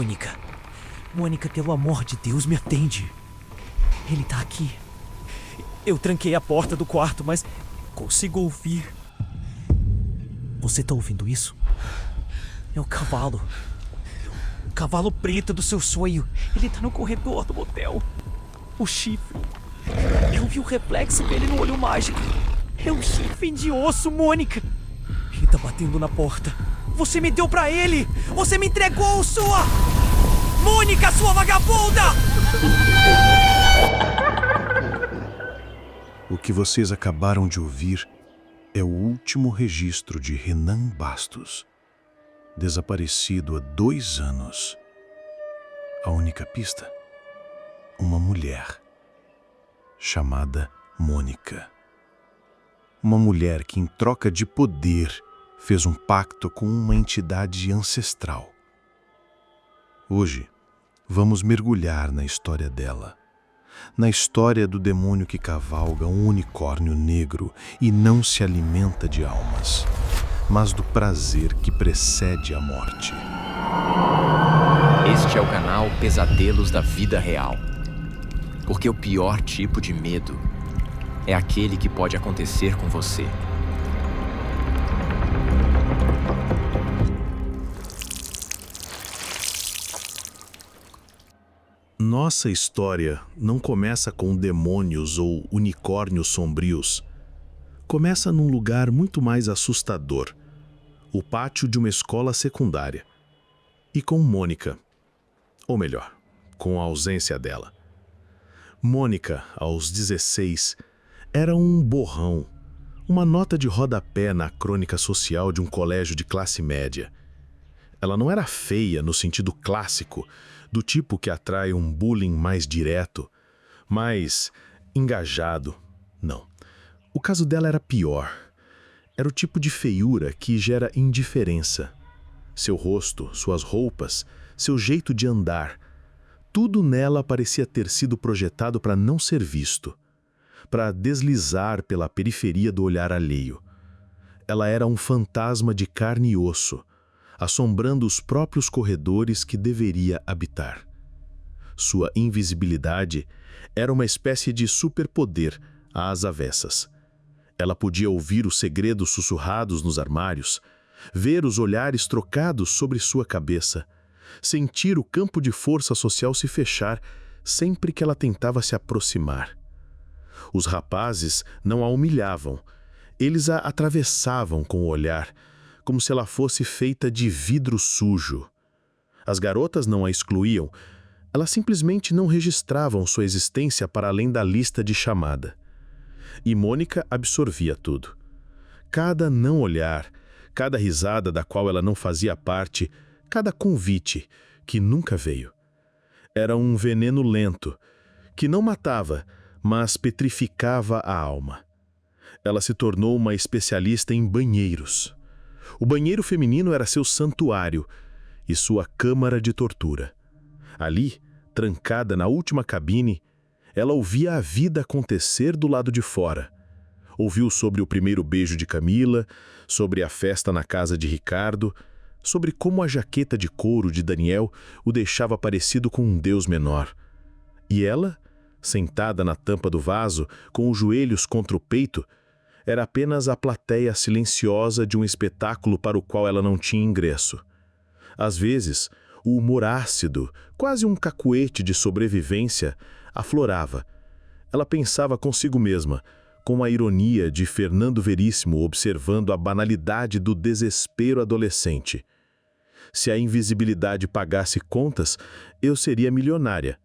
Mônica. Mônica, pelo amor de Deus, me atende. Ele tá aqui. Eu tranquei a porta do quarto, mas consigo ouvir. Você tá ouvindo isso? É o cavalo. O cavalo preto do seu sonho. Ele tá no corredor do motel. O chifre. Eu vi o reflexo dele no olho mágico. É um chifre de osso, Mônica. Ele tá batendo na porta. Você me deu pra ele! Você me entregou, sua... Mônica, sua vagabunda! O que vocês acabaram de ouvir é o último registro de Renan Bastos, desaparecido há 2 anos. A única pista? Uma mulher, chamada Mônica. Uma mulher que, em troca de poder, fez um pacto com uma entidade ancestral. Hoje, vamos mergulhar na história dela. Na história do demônio que cavalga um unicórnio negro e não se alimenta de almas, mas do prazer que precede a morte. Este é o canal Pesadelos da Vida Real. Porque o pior tipo de medo é aquele que pode acontecer com você. Nossa história não começa com demônios ou unicórnios sombrios. Começa num lugar muito mais assustador, o pátio de uma escola secundária. E com Mônica, ou melhor, com a ausência dela. Mônica, aos 16, era um borrão, uma nota de rodapé na crônica social de um colégio de classe média. Ela não era feia no sentido clássico, do tipo que atrai um bullying mais direto, mais engajado. Não. O caso dela era pior. Era o tipo de feiura que gera indiferença. Seu rosto, suas roupas, seu jeito de andar, tudo nela parecia ter sido projetado para não ser visto, para deslizar pela periferia do olhar alheio. Ela era um fantasma de carne e osso, assombrando os próprios corredores que deveria habitar. Sua invisibilidade era uma espécie de superpoder às avessas. Ela podia ouvir os segredos sussurrados nos armários, ver os olhares trocados sobre sua cabeça, sentir o campo de força social se fechar sempre que ela tentava se aproximar. Os rapazes não a humilhavam, eles a atravessavam com o olhar, como se ela fosse feita de vidro sujo. As garotas não a excluíam, elas simplesmente não registravam sua existência para além da lista de chamada. E Mônica absorvia tudo. Cada não olhar, cada risada da qual ela não fazia parte, cada convite, que nunca veio. Era um veneno lento, que não matava, mas petrificava a alma. Ela se tornou uma especialista em banheiros. O banheiro feminino era seu santuário e sua câmara de tortura. Ali, trancada na última cabine, ela ouvia a vida acontecer do lado de fora. Ouviu sobre o primeiro beijo de Camila, sobre a festa na casa de Ricardo, sobre como a jaqueta de couro de Daniel o deixava parecido com um deus menor. E ela, sentada na tampa do vaso, com os joelhos contra o peito, era apenas a plateia silenciosa de um espetáculo para o qual ela não tinha ingresso. Às vezes, o humor ácido, quase um cacuete de sobrevivência, aflorava. Ela pensava consigo mesma, com a ironia de Fernando Veríssimo observando a banalidade do desespero adolescente. Se a invisibilidade pagasse contas, eu seria milionária.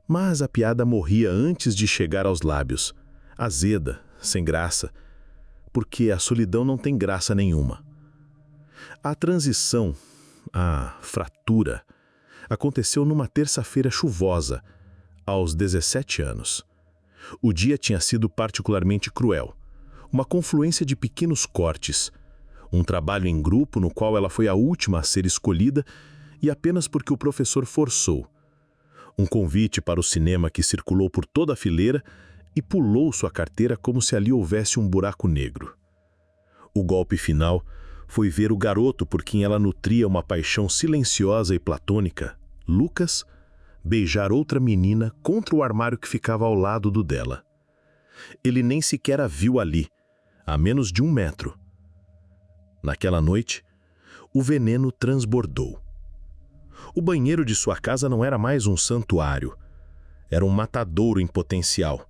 Mas a piada morria antes de chegar aos lábios, azeda, sem graça, porque a solidão não tem graça nenhuma. A transição, a fratura, aconteceu numa terça-feira chuvosa, aos 17 anos. O dia tinha sido particularmente cruel, uma confluência de pequenos cortes, um trabalho em grupo no qual ela foi a última a ser escolhida e apenas porque o professor forçou, um convite para o cinema que circulou por toda a fileira e pulou sua carteira como se ali houvesse um buraco negro. O golpe final foi ver o garoto por quem ela nutria uma paixão silenciosa e platônica, Lucas, beijar outra menina contra o armário que ficava ao lado do dela. Ele nem sequer a viu ali, a menos de 1 metro. Naquela noite, o veneno transbordou. O banheiro de sua casa não era mais um santuário, era um matadouro em potencial.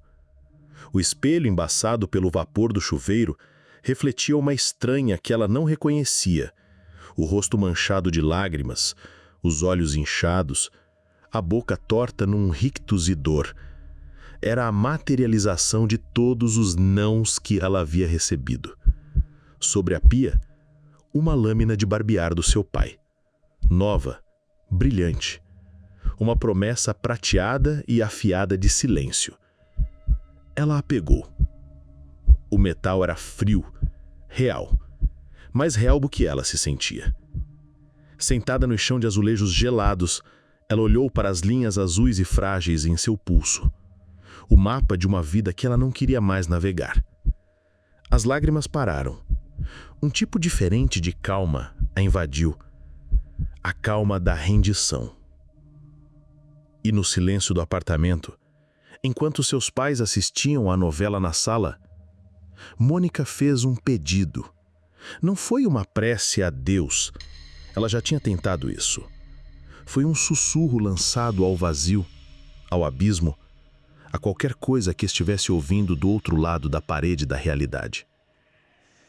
O espelho embaçado pelo vapor do chuveiro refletia uma estranha que ela não reconhecia, o rosto manchado de lágrimas, os olhos inchados, a boca torta num rictus e dor. Era a materialização de todos os nãos que ela havia recebido. Sobre a pia, uma lâmina de barbear do seu pai. Nova, brilhante. Uma promessa prateada e afiada de silêncio. Ela a pegou. O metal era frio, real. Mais real do que ela se sentia. Sentada no chão de azulejos gelados, ela olhou para as linhas azuis e frágeis em seu pulso. O mapa de uma vida que ela não queria mais navegar. As lágrimas pararam. Um tipo diferente de calma a invadiu. A calma da rendição. E no silêncio do apartamento, enquanto seus pais assistiam à novela na sala, Mônica fez um pedido. Não foi uma prece a Deus. Ela já tinha tentado isso. Foi um sussurro lançado ao vazio, ao abismo, a qualquer coisa que estivesse ouvindo do outro lado da parede da realidade.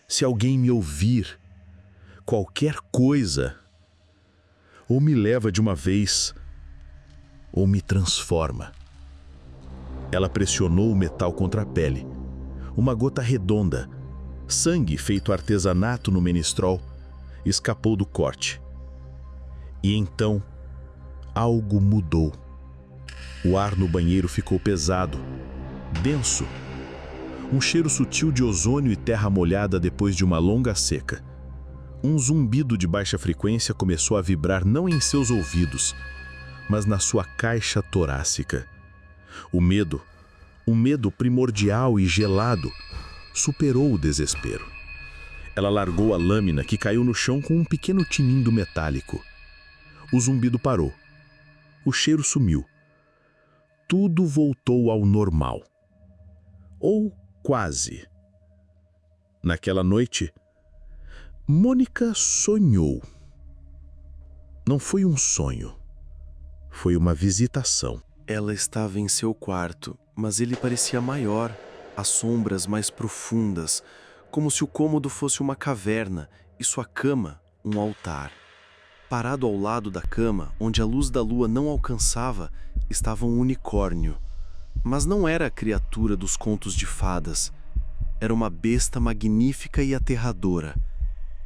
Se alguém me ouvir, qualquer coisa, ou me leva de uma vez, ou me transforma. Ela pressionou o metal contra a pele. Uma gota redonda, sangue feito artesanato no menestrol, escapou do corte. E então, algo mudou. O ar no banheiro ficou pesado, denso. Um cheiro sutil de ozônio e terra molhada depois de uma longa seca. Um zumbido de baixa frequência começou a vibrar não em seus ouvidos, mas na sua caixa torácica. O medo, um medo primordial e gelado, superou o desespero. Ela largou a lâmina que caiu no chão com um pequeno tinindo metálico. O zumbido parou. O cheiro sumiu. Tudo voltou ao normal. Ou quase. Naquela noite, Mônica sonhou. Não foi um sonho. Foi uma visitação. Ela estava em seu quarto, mas ele parecia maior, as sombras mais profundas, como se o cômodo fosse uma caverna e sua cama um altar. Parado ao lado da cama, onde a luz da lua não alcançava, estava um unicórnio. Mas não era a criatura dos contos de fadas. Era uma besta magnífica e aterradora.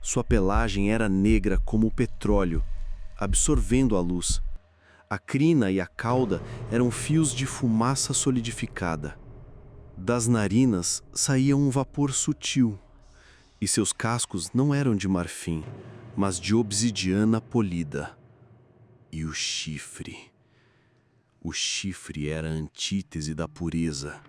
Sua pelagem era negra como o petróleo, absorvendo a luz. A crina e a cauda eram fios de fumaça solidificada. Das narinas saía um vapor sutil, e seus cascos não eram de marfim, mas de obsidiana polida. E o chifre. O chifre era a antítese da pureza.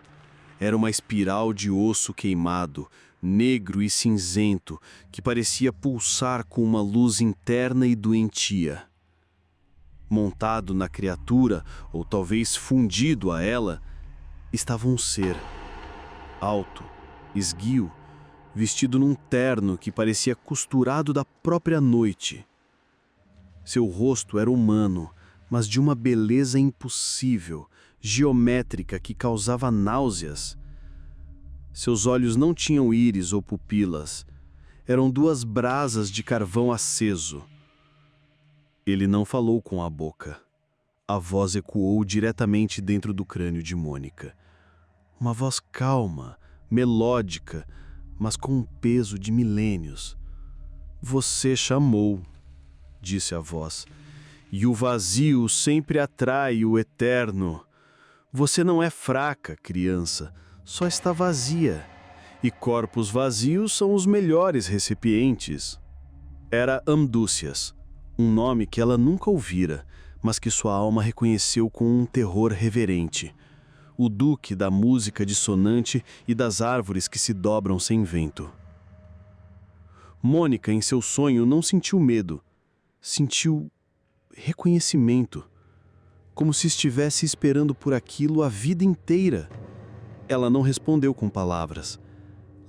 Era uma espiral de osso queimado, negro e cinzento, que parecia pulsar com uma luz interna e doentia. Montado na criatura, ou talvez fundido a ela, estava um ser, alto, esguio, vestido num terno que parecia costurado da própria noite. Seu rosto era humano, mas de uma beleza impossível, geométrica que causava náuseas. Seus olhos não tinham íris ou pupilas, eram 2 brasas de carvão aceso. Ele não falou com a boca. A voz ecoou diretamente dentro do crânio de Mônica. Uma voz calma, melódica, mas com um peso de milênios. "Você chamou", disse a voz, "e o vazio sempre atrai o eterno. Você não é fraca, criança, só está vazia. E corpos vazios são os melhores recipientes." Era Amdúcias, um nome que ela nunca ouvira, mas que sua alma reconheceu com um terror reverente. O duque da música dissonante e das árvores que se dobram sem vento. Mônica, em seu sonho, não sentiu medo. Sentiu reconhecimento, como se estivesse esperando por aquilo a vida inteira. Ela não respondeu com palavras.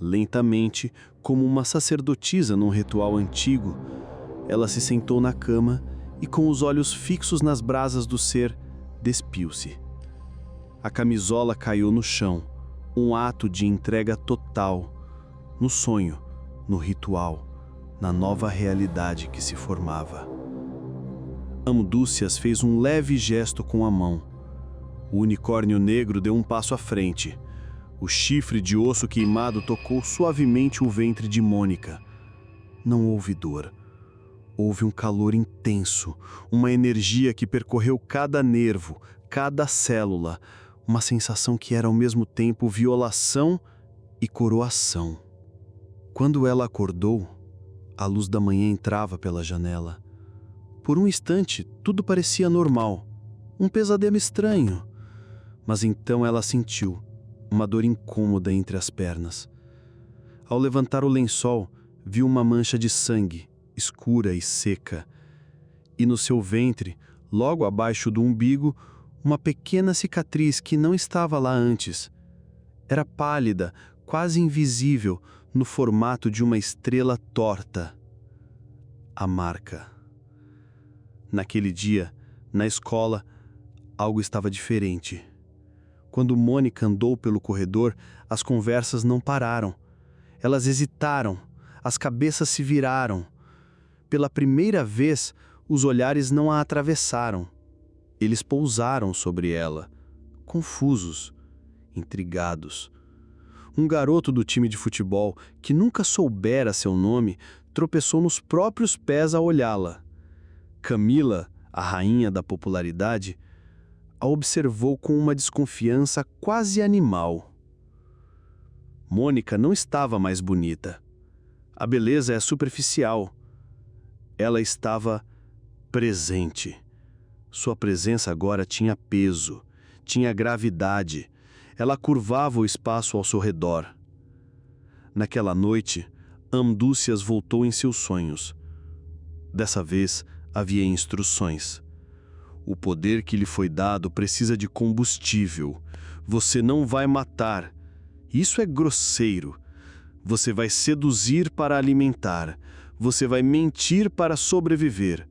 Lentamente, como uma sacerdotisa num ritual antigo, ela se sentou na cama e, com os olhos fixos nas brasas do ser, despiu-se. A camisola caiu no chão, um ato de entrega total, no sonho, no ritual, na nova realidade que se formava. Amdúcias fez um leve gesto com a mão. O unicórnio negro deu um passo à frente. O chifre de osso queimado tocou suavemente o ventre de Mônica. Não houve dor. Houve um calor intenso, uma energia que percorreu cada nervo, cada célula, uma sensação que era ao mesmo tempo violação e coroação. Quando ela acordou, a luz da manhã entrava pela janela. Por um instante, tudo parecia normal, um pesadelo estranho. Mas então ela sentiu uma dor incômoda entre as pernas. Ao levantar o lençol, viu uma mancha de sangue, escura e seca. E no seu ventre, logo abaixo do umbigo, uma pequena cicatriz que não estava lá antes. Era pálida, quase invisível, no formato de uma estrela torta. A marca. Naquele dia, na escola, algo estava diferente. Quando Mônica andou pelo corredor, as conversas não pararam. Elas hesitaram, as cabeças se viraram. Pela primeira vez, os olhares não a atravessaram. Eles pousaram sobre ela, confusos, intrigados. Um garoto do time de futebol, que nunca soubera seu nome, tropeçou nos próprios pés ao olhá-la. Camila, a rainha da popularidade, a observou com uma desconfiança quase animal. Mônica não estava mais bonita. A beleza é superficial. Ela estava presente. Sua presença agora tinha peso, tinha gravidade. Ela curvava o espaço ao seu redor. Naquela noite, Amdúcias voltou em seus sonhos. Dessa vez, havia instruções. O poder que lhe foi dado precisa de combustível. Você não vai matar. Isso é grosseiro. Você vai seduzir para alimentar. Você vai mentir para sobreviver.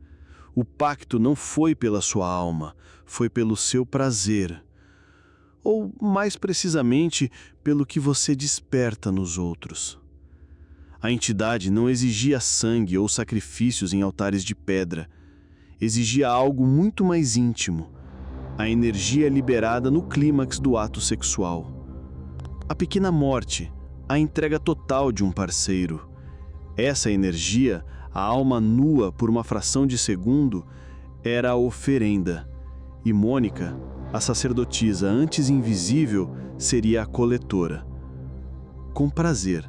O pacto não foi pela sua alma, foi pelo seu prazer. Ou, mais precisamente, pelo que você desperta nos outros. A entidade não exigia sangue ou sacrifícios em altares de pedra. Exigia algo muito mais íntimo, a energia liberada no clímax do ato sexual. A pequena morte, a entrega total de um parceiro. Essa energia, a alma nua por uma fração de segundo, era a oferenda. E Mônica, a sacerdotisa antes invisível, seria a coletora. Com prazer,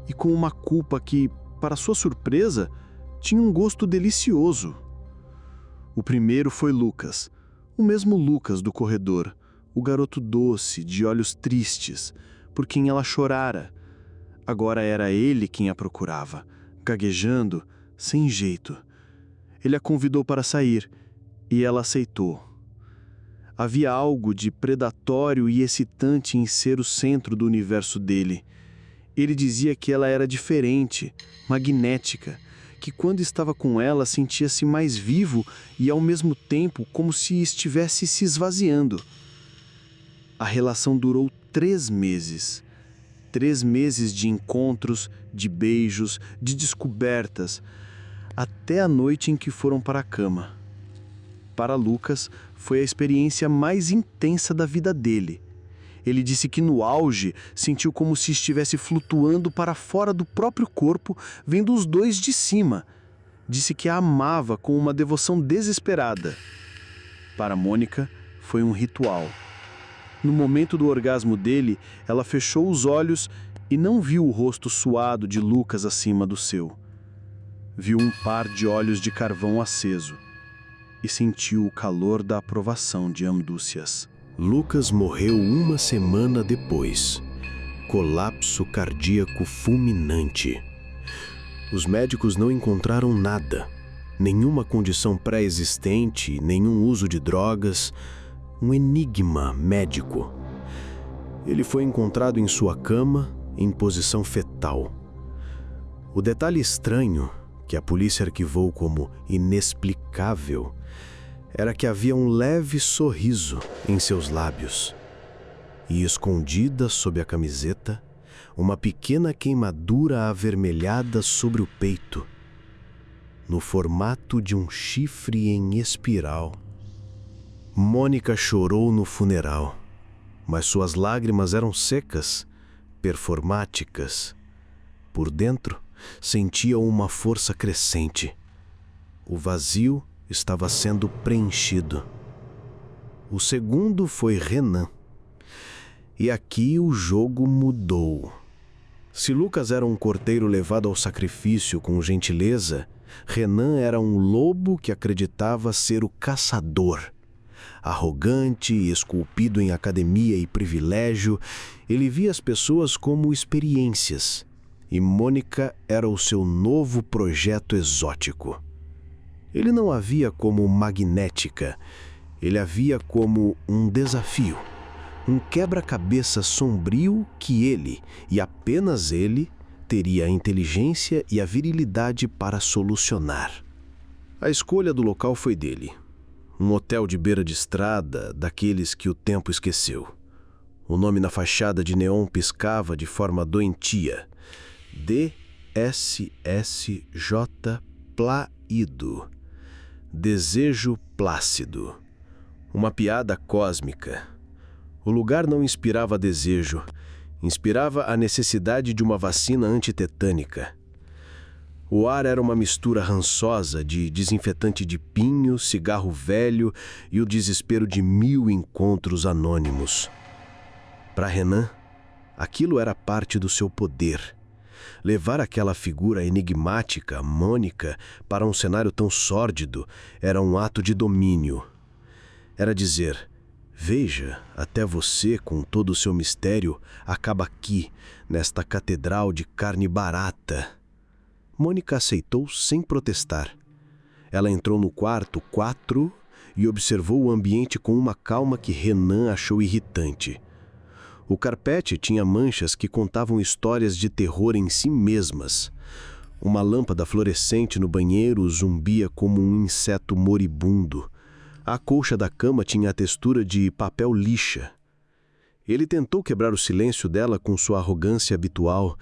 e com uma culpa que, para sua surpresa, tinha um gosto delicioso. O primeiro foi Lucas, o mesmo Lucas do corredor, o garoto doce, de olhos tristes, por quem ela chorara. Agora era ele quem a procurava, gaguejando, sem jeito. Ele a convidou para sair, e ela aceitou. Havia algo de predatório e excitante em ser o centro do universo dele. Ele dizia que ela era diferente, magnética, que quando estava com ela sentia-se mais vivo e ao mesmo tempo como se estivesse se esvaziando. A relação durou 3 meses. 3 meses de encontros, de beijos, de descobertas, até a noite em que foram para a cama. Para Lucas, foi a experiência mais intensa da vida dele. Ele disse que no auge sentiu como se estivesse flutuando para fora do próprio corpo, vendo os dois de cima. Disse que a amava com uma devoção desesperada. Para Mônica, foi um ritual. No momento do orgasmo dele, ela fechou os olhos e não viu o rosto suado de Lucas acima do seu. Viu um par de olhos de carvão aceso e sentiu o calor da aprovação de Amdúcias. Lucas morreu 1 semana depois. Colapso cardíaco fulminante. Os médicos não encontraram nada, nenhuma condição pré-existente, nenhum uso de drogas, um enigma médico. Ele foi encontrado em sua cama, em posição fetal. O detalhe estranho, que a polícia arquivou como inexplicável, era que havia um leve sorriso em seus lábios. E escondida sob a camiseta, uma pequena queimadura avermelhada sobre o peito, no formato de um chifre em espiral. Mônica chorou no funeral, mas suas lágrimas eram secas, performáticas. Por dentro, sentia uma força crescente. O vazio estava sendo preenchido. O segundo foi Renan. E aqui o jogo mudou. Se Lucas era um cordeiro levado ao sacrifício com gentileza, Renan era um lobo que acreditava ser o caçador. Arrogante, esculpido em academia e privilégio, ele via as pessoas como experiências. E Mônica era o seu novo projeto exótico. Ele não a via como magnética, ele a via como um desafio. Um quebra-cabeça sombrio que ele, e apenas ele, teria a inteligência e a virilidade para solucionar. A escolha do local foi dele. Um hotel de beira de estrada, daqueles que o tempo esqueceu. O nome na fachada de neon piscava de forma doentia. DSSJ Pláido. Desejo plácido. Uma piada cósmica. O lugar não inspirava desejo, inspirava a necessidade de uma vacina antitetânica. O ar era uma mistura rançosa de desinfetante de pinho, cigarro velho e o desespero de 1000 encontros anônimos. Para Renan, aquilo era parte do seu poder. Levar aquela figura enigmática, Mônica, para um cenário tão sórdido era um ato de domínio. Era dizer: veja, até você, com todo o seu mistério, acaba aqui, nesta catedral de carne barata. Mônica aceitou sem protestar. Ela entrou no quarto 4 e observou o ambiente com uma calma que Renan achou irritante. O carpete tinha manchas que contavam histórias de terror em si mesmas. Uma lâmpada fluorescente no banheiro zumbia como um inseto moribundo. A colcha da cama tinha a textura de papel lixa. Ele tentou quebrar o silêncio dela com sua arrogância habitual.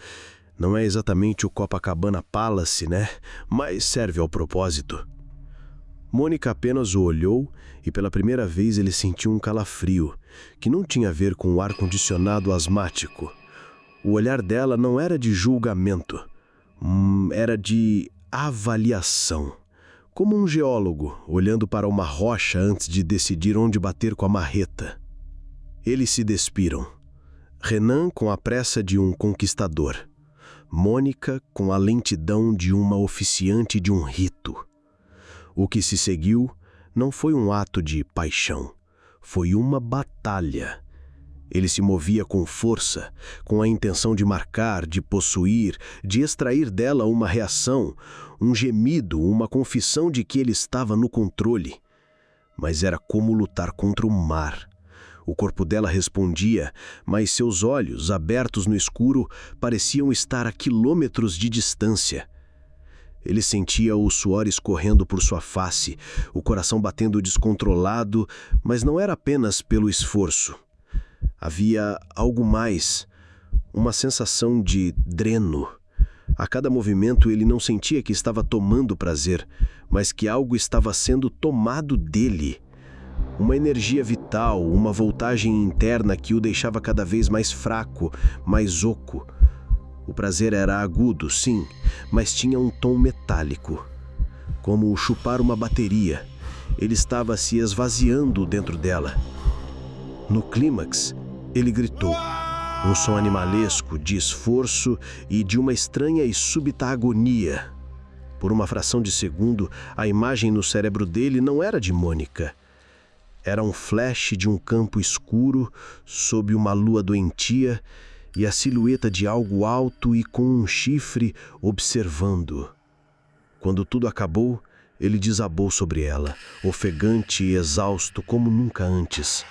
Não é exatamente o Copacabana Palace, né? Mas serve ao propósito. Mônica apenas o olhou e pela primeira vez ele sentiu um calafrio, que não tinha a ver com o ar-condicionado asmático. O olhar dela não era de julgamento, era de avaliação. Como um geólogo olhando para uma rocha antes de decidir onde bater com a marreta. Eles se despiram. Renan com a pressa de um conquistador. Mônica com a lentidão de uma oficiante de um rito. O que se seguiu não foi um ato de paixão, foi uma batalha. Ele se movia com força, com a intenção de marcar, de possuir, de extrair dela uma reação, um gemido, uma confissão de que ele estava no controle. Mas era como lutar contra o mar. O corpo dela respondia, mas seus olhos, abertos no escuro, pareciam estar a quilômetros de distância. Ele sentia o suor escorrendo por sua face, o coração batendo descontrolado, mas não era apenas pelo esforço. Havia algo mais, uma sensação de dreno. A cada movimento ele não sentia que estava tomando prazer, mas que algo estava sendo tomado dele. Uma energia vital, uma voltagem interna que o deixava cada vez mais fraco, mais oco. O prazer era agudo, sim, mas tinha um tom metálico. Como chupar uma bateria, ele estava se esvaziando dentro dela. No clímax, ele gritou, um som animalesco de esforço e de uma estranha e súbita agonia. Por uma fração de segundo, a imagem no cérebro dele não era de Mônica. Era um flash de um campo escuro sob uma lua doentia e a silhueta de algo alto e com um chifre observando. Quando tudo acabou, ele desabou sobre ela, ofegante e exausto como nunca antes.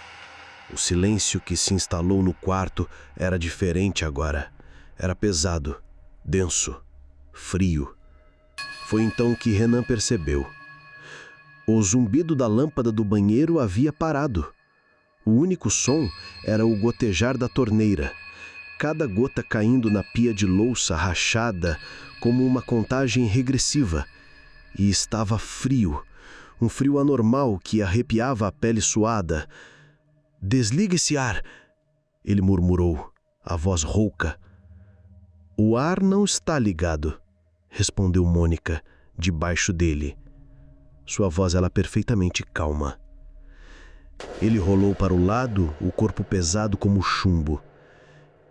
O silêncio que se instalou no quarto era diferente agora. Era pesado, denso, frio. Foi então que Renan percebeu. O zumbido da lâmpada do banheiro havia parado. O único som era o gotejar da torneira, cada gota caindo na pia de louça rachada como uma contagem regressiva. E estava frio, um frio anormal que arrepiava a pele suada. "Desliga esse ar", ele murmurou, a voz rouca. "O ar não está ligado", respondeu Mônica, debaixo dele. Sua voz era perfeitamente calma. Ele rolou para o lado, o corpo pesado como chumbo.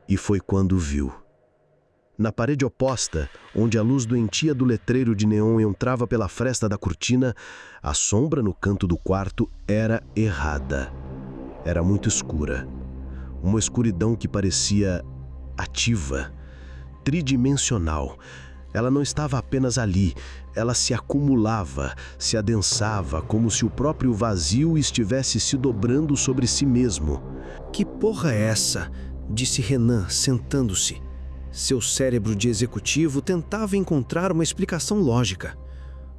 E foi quando viu. Na parede oposta, onde a luz doentia do letreiro de neon entrava pela fresta da cortina, a sombra no canto do quarto era errada. Era muito escura. Uma escuridão que parecia ativa, tridimensional. Ela não estava apenas ali, ela se acumulava, se adensava, como se o próprio vazio estivesse se dobrando sobre si mesmo. "Que porra é essa?", disse Renan, sentando-se. Seu cérebro de executivo tentava encontrar uma explicação lógica.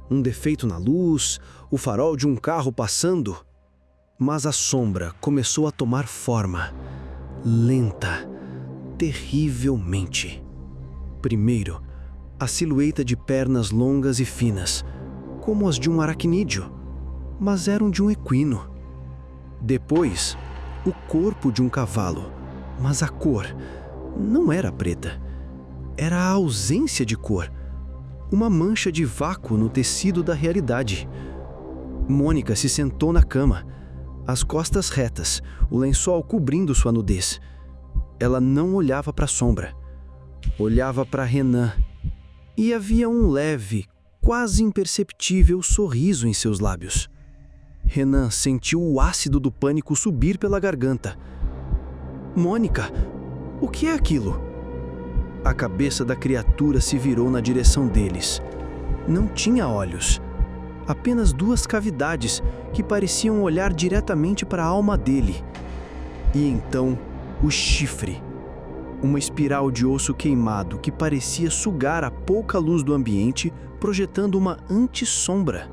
Um defeito na luz, o farol de um carro passando. Mas a sombra começou a tomar forma, lenta, terrivelmente. Primeiro, a silhueta de pernas longas e finas, como as de um aracnídeo, mas eram de um equino. Depois, o corpo de um cavalo, mas a cor não era preta. Era a ausência de cor, uma mancha de vácuo no tecido da realidade. Mônica se sentou na cama, as costas retas, o lençol cobrindo sua nudez. Ela não olhava para a sombra, olhava para Renan. E havia um leve, quase imperceptível sorriso em seus lábios. Renan sentiu o ácido do pânico subir pela garganta. "Mônica, o que é aquilo?" A cabeça da criatura se virou na direção deles. Não tinha olhos, apenas duas cavidades que pareciam olhar diretamente para a alma dele. E então, o chifre. Uma espiral de osso queimado que parecia sugar a pouca luz do ambiente, projetando uma antissombra.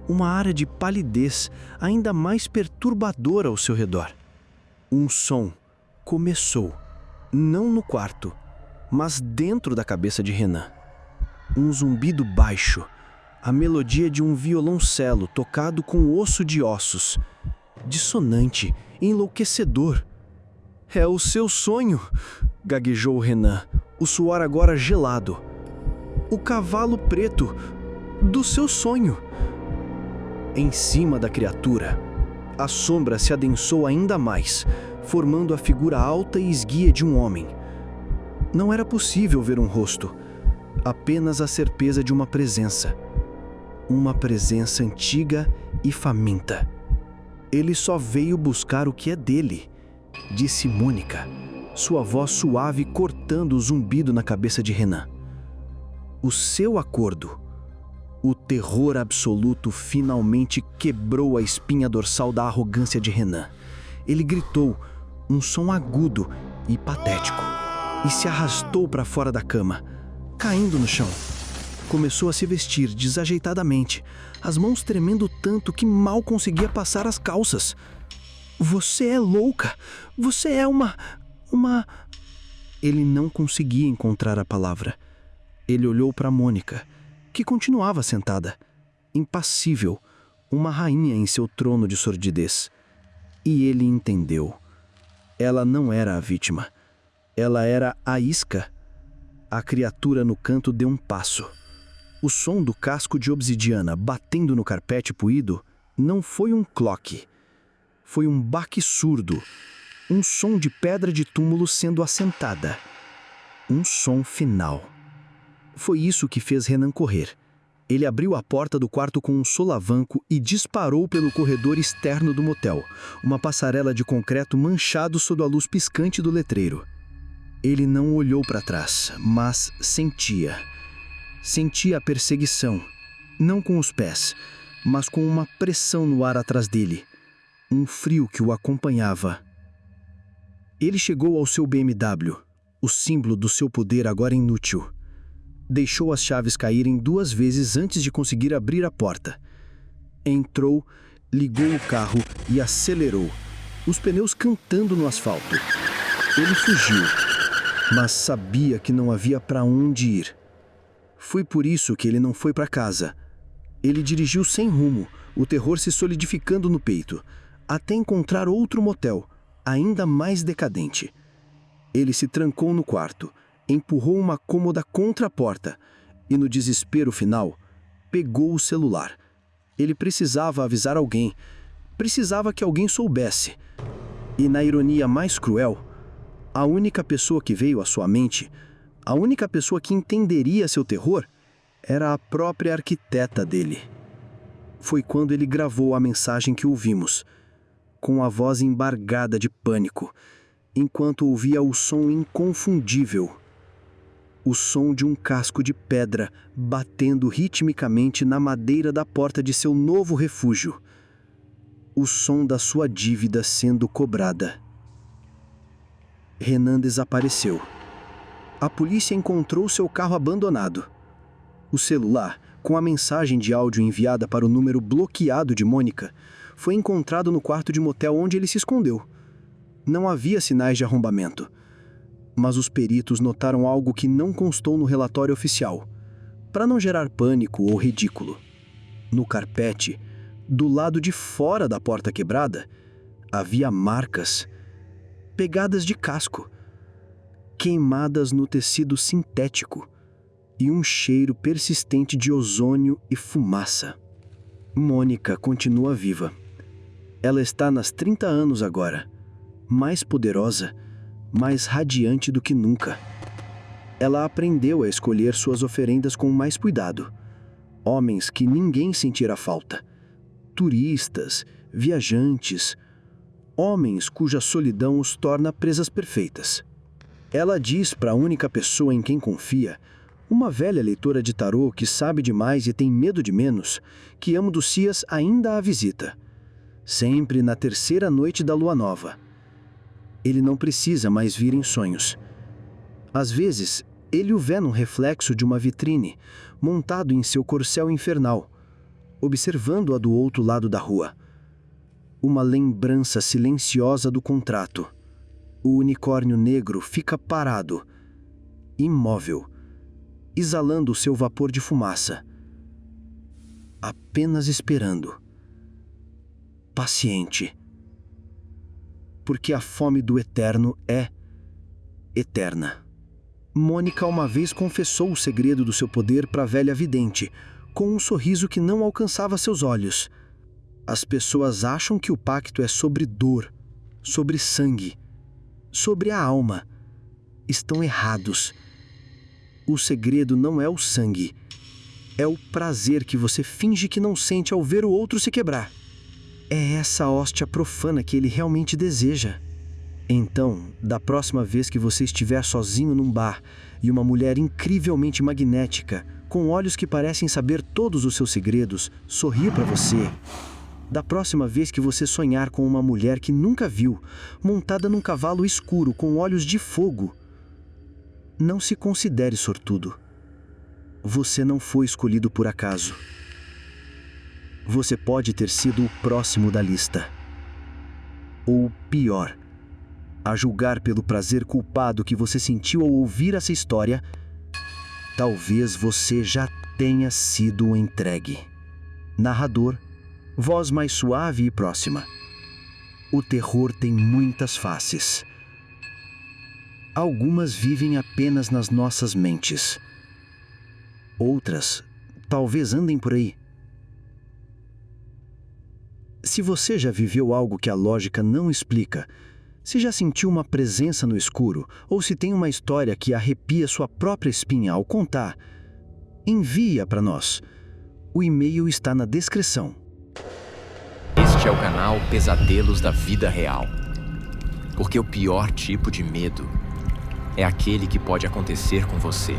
Uma área de palidez ainda mais perturbadora ao seu redor. Um som começou, não no quarto, mas dentro da cabeça de Renan. Um zumbido baixo, a melodia de um violoncelo tocado com osso de ossos. Dissonante, enlouquecedor. "É o seu sonho", gaguejou Renan, o suor agora gelado. "O cavalo preto do seu sonho." Em cima da criatura, a sombra se adensou ainda mais, formando a figura alta e esguia de um homem. Não era possível ver um rosto, apenas a certeza de uma presença. Uma presença antiga e faminta. "Ele só veio buscar o que é dele", disse Mônica, sua voz suave cortando o zumbido na cabeça de Renan. O seu acordo. O terror absoluto finalmente quebrou a espinha dorsal da arrogância de Renan. Ele gritou, um som agudo e patético, e se arrastou para fora da cama, caindo no chão. Começou a se vestir desajeitadamente, as mãos tremendo tanto que mal conseguia passar as calças. "Você é louca! Você é uma... Ele não conseguia encontrar a palavra. Ele olhou para Mônica, que continuava sentada, impassível, uma rainha em seu trono de sordidez. E ele entendeu. Ela não era a vítima. Ela era a isca. A criatura no canto deu um passo. O som do casco de obsidiana batendo no carpete poído não foi um cloque. Foi um baque surdo. Um som de pedra de túmulo sendo assentada. Um som final. Foi isso que fez Renan correr. Ele abriu a porta do quarto com um solavanco e disparou pelo corredor externo do motel, uma passarela de concreto manchado sob a luz piscante do letreiro. Ele não olhou para trás, mas sentia. Sentia a perseguição, não com os pés, mas com uma pressão no ar atrás dele, um frio que o acompanhava. Ele chegou ao seu BMW, o símbolo do seu poder agora inútil. Deixou as chaves caírem 2 vezes antes de conseguir abrir a porta. Entrou, ligou o carro e acelerou, os pneus cantando no asfalto. Ele fugiu, mas sabia que não havia para onde ir. Foi por isso que ele não foi para casa. Ele dirigiu sem rumo, o terror se solidificando no peito, até encontrar outro motel, ainda mais decadente. Ele se trancou no quarto, empurrou uma cômoda contra a porta e, no desespero final, pegou o celular. Ele precisava avisar alguém, precisava que alguém soubesse. E, na ironia mais cruel, a única pessoa que veio à sua mente, a única pessoa que entenderia seu terror, era a própria arquiteta dele. Foi quando ele gravou a mensagem que ouvimos, com a voz embargada de pânico, enquanto ouvia o som inconfundível. O som de um casco de pedra batendo ritmicamente na madeira da porta de seu novo refúgio. O som da sua dívida sendo cobrada. Renan desapareceu. A polícia encontrou seu carro abandonado. O celular, com a mensagem de áudio enviada para o número bloqueado de Mônica, foi encontrado no quarto de motel onde ele se escondeu. Não havia sinais de arrombamento. Mas os peritos notaram algo que não constou no relatório oficial, para não gerar pânico ou ridículo. No carpete, do lado de fora da porta quebrada, havia marcas, pegadas de casco, queimadas no tecido sintético e um cheiro persistente de ozônio e fumaça. Mônica continua viva. Ela está nas 30 anos agora, mais poderosa, mais radiante do que nunca. Ela aprendeu a escolher suas oferendas com mais cuidado. Homens que ninguém sentirá falta. Turistas, viajantes, homens cuja solidão os torna presas perfeitas. Ela diz para a única pessoa em quem confia, uma velha leitora de tarô que sabe demais e tem medo de menos, que Amo dos Cias ainda a visita. Sempre na 3ª noite da lua nova. Ele não precisa mais vir em sonhos. Às vezes, ele o vê num reflexo de uma vitrine, montado em seu corcel infernal, observando-a do outro lado da rua. Uma lembrança silenciosa do contrato. O unicórnio negro fica parado, imóvel, exalando seu vapor de fumaça. Apenas esperando. Paciente. Porque a fome do eterno é eterna. Mônica uma vez confessou o segredo do seu poder para a velha vidente, com um sorriso que não alcançava seus olhos. As pessoas acham que o pacto é sobre dor, sobre sangue, sobre a alma. Estão errados. O segredo não é o sangue. É o prazer que você finge que não sente ao ver o outro se quebrar. É essa hóstia profana que ele realmente deseja. Então, da próxima vez que você estiver sozinho num bar e uma mulher incrivelmente magnética, com olhos que parecem saber todos os seus segredos, sorrir para você. Da próxima vez que você sonhar com uma mulher que nunca viu, montada num cavalo escuro com olhos de fogo, não se considere sortudo. Você não foi escolhido por acaso. Você pode ter sido o próximo da lista. Ou pior, a julgar pelo prazer culpado que você sentiu ao ouvir essa história, talvez você já tenha sido entregue. Narrador, voz mais suave e próxima. O terror tem muitas faces. Algumas vivem apenas nas nossas mentes. Outras, talvez andem por aí. Se você já viveu algo que a lógica não explica, se já sentiu uma presença no escuro, ou se tem uma história que arrepia sua própria espinha ao contar, envie-a para nós. O e-mail está na descrição. Este é o canal Pesadelos da Vida Real. Porque o pior tipo de medo é aquele que pode acontecer com você.